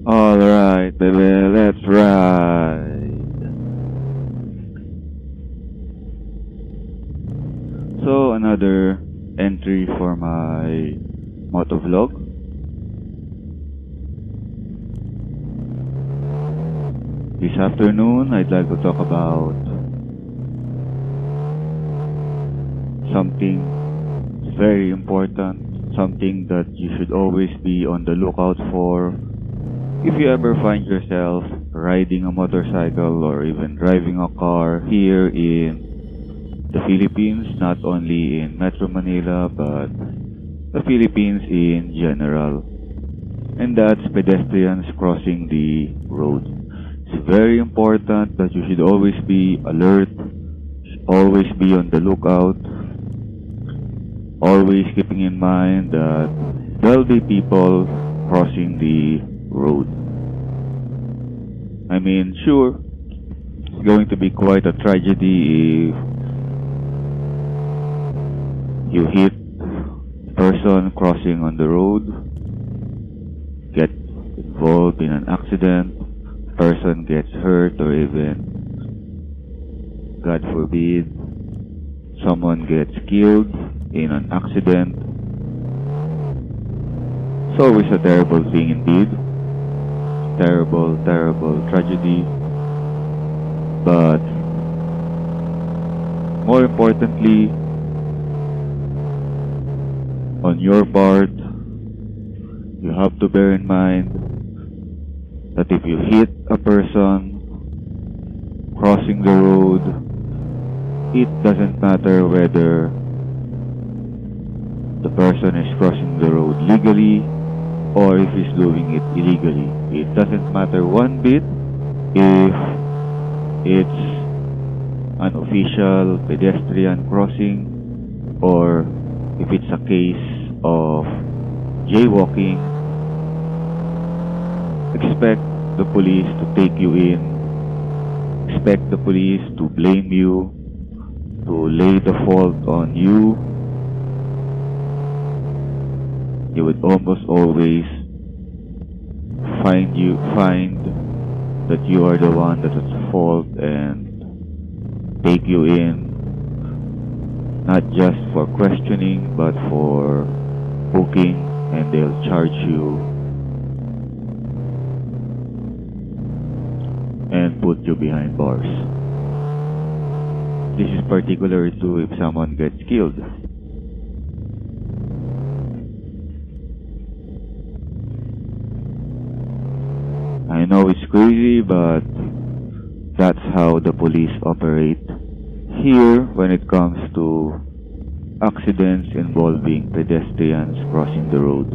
Alright, baby, let's ride. So, another entry for my motovlog. This afternoon, I'd like to talk about something very important, something that you should always be on the lookout for. If you ever find yourself riding a motorcycle or even driving a car here in the Philippines, not only in Metro Manila, but the Philippines in general, and that's pedestrians crossing the road. It's very important that you should always be alert, always be on the lookout, always keeping in mind that there'll be people crossing the road. I mean, sure, it's going to be quite a tragedy if you hit a person crossing on the road, get involved in an accident, person gets hurt, or even, God forbid, someone gets killed in an accident. It's always a terrible thing indeed. Terrible, terrible tragedy. But more importantly, on your part, you have to bear in mind that if you hit a person crossing the road, it doesn't matter whether the person is crossing the road legally or if he's doing it illegally. It doesn't matter one bit if it's an official pedestrian crossing or if it's a case of jaywalking. Expect the police to take you in. Expect the police to blame you, to lay the fault on you. You would almost always find that you are the one that is at fault and take you in, not just for questioning but for booking, and they'll charge you and put you behind bars. This is particular to if someone gets killed. I know it's crazy, but that's how the police operate here when it comes to accidents involving pedestrians crossing the road.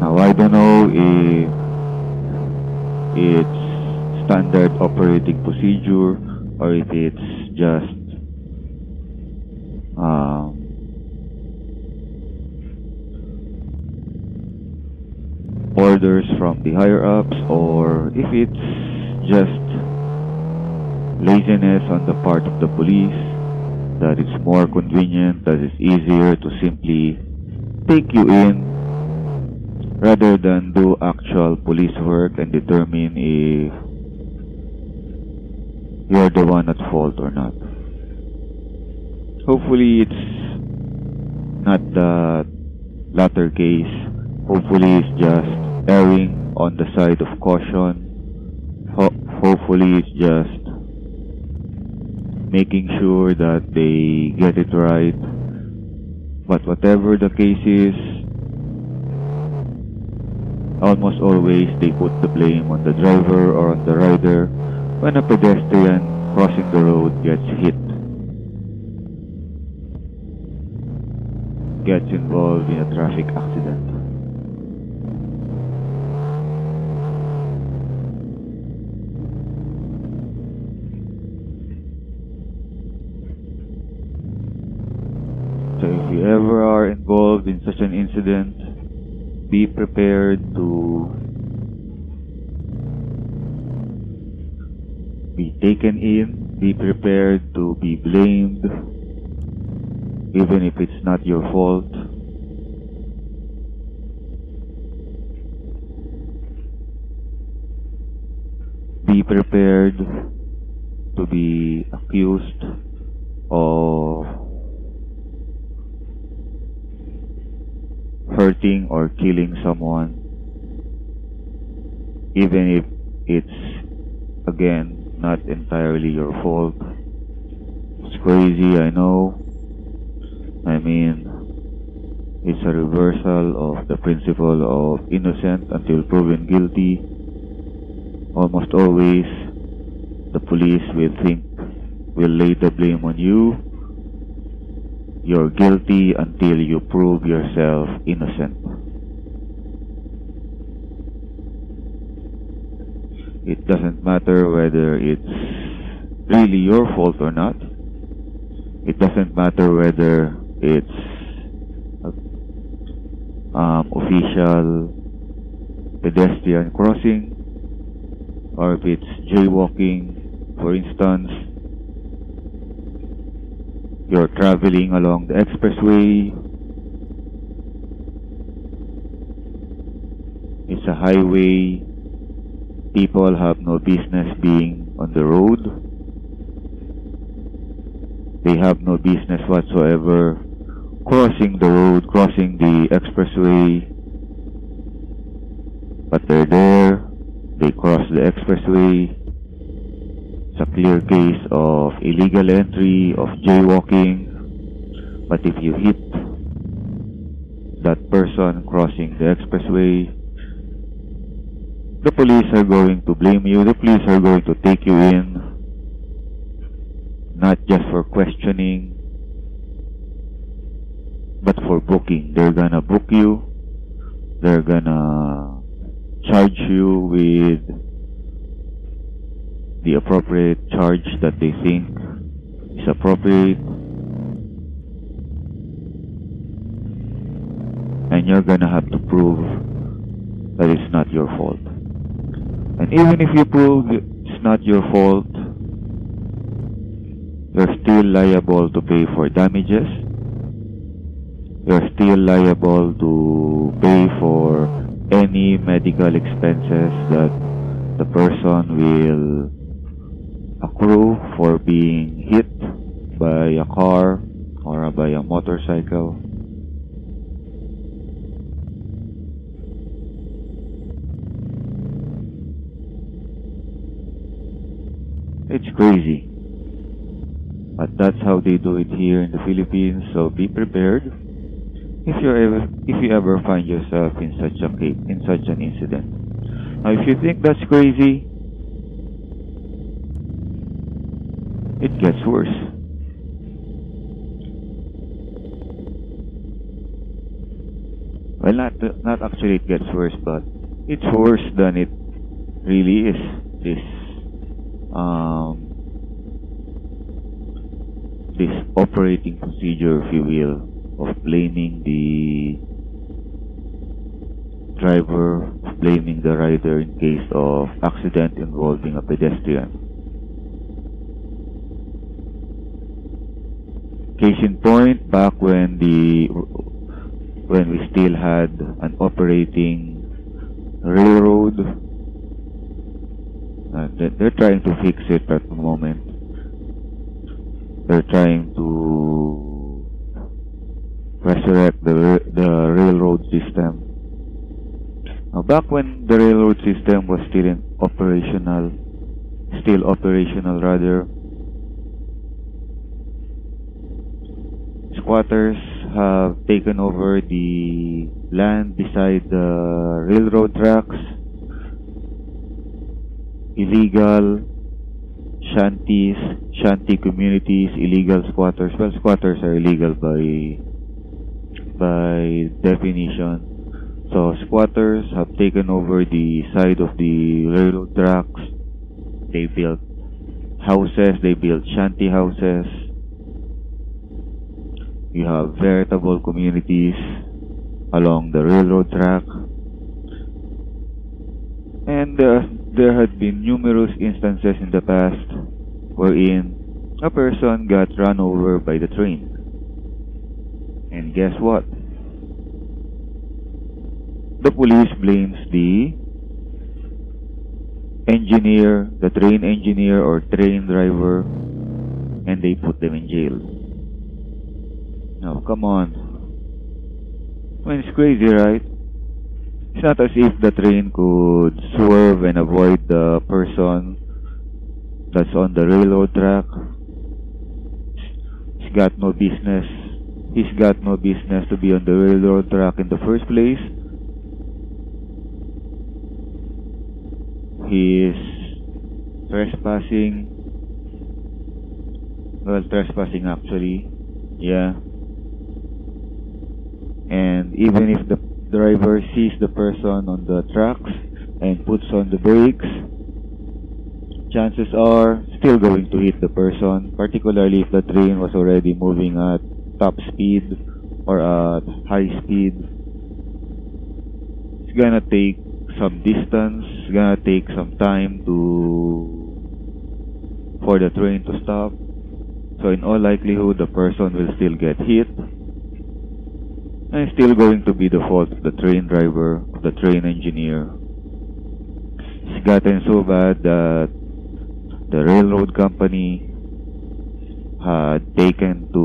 Now, I don't know if it's standard operating procedure or if it's just orders from the higher ups, or if it's just laziness on the part of the police, that it's more convenient, that it's easier to simply take you in rather than do actual police work and determine if you're the one at fault or not. Hopefully it's not the latter case. Hopefully it's just erring on the side of caution. Hopefully it's just making sure that they get it right. But whatever the case is, almost always they put the blame on the driver or on the rider when a pedestrian crossing the road gets hit, gets involved in a traffic accident. So if you ever are involved in such an incident, be prepared to be taken in, be prepared to be blamed, even if it's not your fault. prepared to be accused of hurting or killing someone, even if it's, again, not entirely your fault. It's crazy, I know. I mean, it's a reversal of the principle of innocent until proven guilty. Almost always, the police will lay the blame on you. You're guilty until you prove yourself innocent. It doesn't matter whether it's really your fault or not. It doesn't matter whether it's official pedestrian crossing or if it's jaywalking. For instance, you're traveling along the expressway. It's a highway. People have no business being on the road. They have no business whatsoever crossing the road, crossing the expressway. But they're there. They cross the expressway. It's a clear case of illegal entry, of jaywalking. But if you hit that person crossing the expressway, the police are going to blame you. The police are going to take you in, not just for questioning, but for booking. They're gonna book you. They're gonna charge you with the appropriate charge that they think is appropriate, and you're gonna have to prove that it's not your fault. And even if you prove it's not your fault, you're still liable to pay for damages. You're still liable to pay for any medical expenses that the person will accrue for being hit by a car or by a motorcycle. It's crazy, but that's how they do it here in the Philippines. So be prepared if you ever find yourself in such an incident. Now, if you think that's crazy, it gets worse. Well, not actually it gets worse, but it's worse than it really is. This operating procedure, if you will, of blaming the driver, blaming the rider in case of accident involving a pedestrian. Case in point, back when we still had an operating railroad, they're trying to fix it at the moment. They're trying to resurrect the railroad system. Now, back when the railroad system was still operational, squatters have taken over the land beside the railroad tracks. Illegal shanty communities, illegal squatters. Well, squatters are illegal by definition. So squatters have taken over the side of the railroad tracks. They built houses, they built shanty houses. You have veritable communities along the railroad track. And there had been numerous instances in the past wherein a person got run over by the train. And guess what? The police blames the engineer, the train engineer or train driver, and they put them in jail. No, come on. I mean, it's crazy, right? It's not as if the train could swerve and avoid the person that's on the railroad track. He's got no business. He's got no business to be on the railroad track in the first place. He is trespassing. Well, trespassing actually. Yeah. And even if the driver sees the person on the tracks and puts on the brakes, chances are still going to hit the person, particularly if the train was already moving at top speed or at high speed. It's gonna take some distance, it's gonna take some time for the train to stop. So in all likelihood, the person will still get hit. And it's still going to be the fault of the train driver, of the train engineer. It's gotten so bad that the railroad company had taken to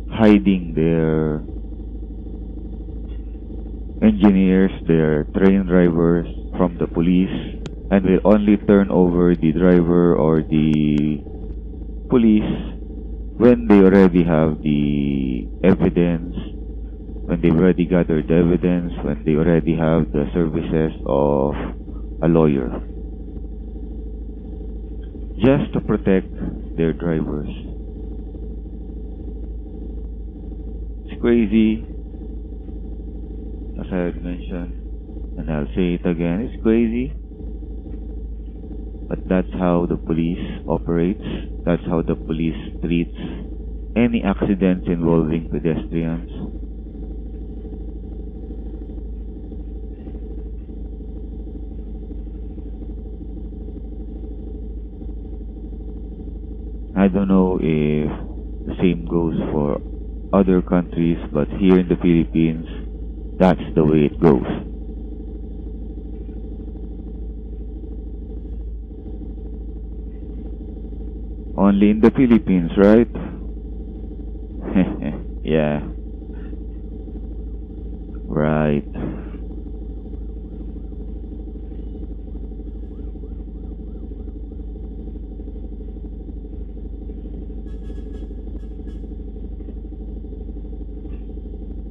hiding their engineers, their train drivers from the police, and will only turn over the driver or the police when they already have the evidence, when they've already gathered the evidence, when they already have the services of a lawyer, just to protect their drivers. It's crazy, as I had mentioned, and I'll say it again, it's crazy. But that's how the police operates. That's how the police treats any accidents involving pedestrians. I don't know if the same goes for other countries, but here in the Philippines, that's the way it goes. Only in the Philippines, right? Yeah. Right.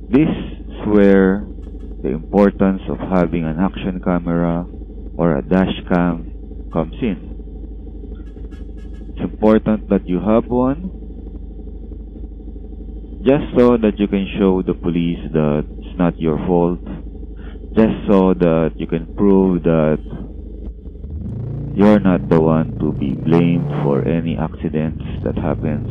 This is where the importance of having an action camera or a dash cam comes in. It's important that you have one, just so that you can show the police that it's not your fault, just so that you can prove that you're not the one to be blamed for any accidents that happens.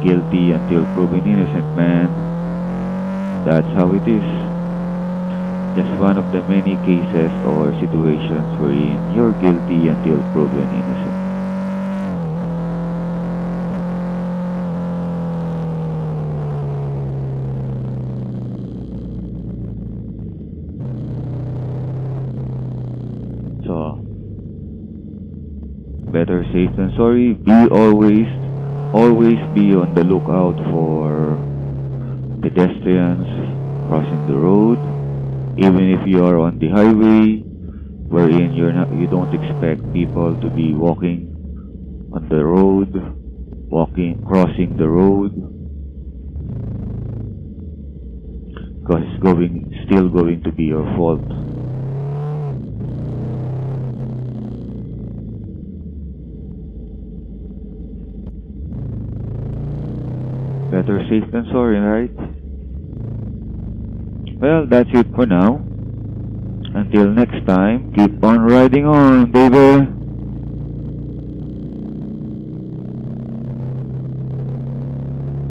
Guilty until proven innocent, man. That's how it is. Just one of the many cases or situations wherein you're guilty until proven innocent. So, better safe than sorry. Always be on the lookout for pedestrians crossing the road. Even if you are on the highway, wherein you don't expect people to be walking on the road, crossing the road, because it's still going to be your fault. Better safe than sorry, right? Well, that's it for now. Until next time, keep on riding on, baby!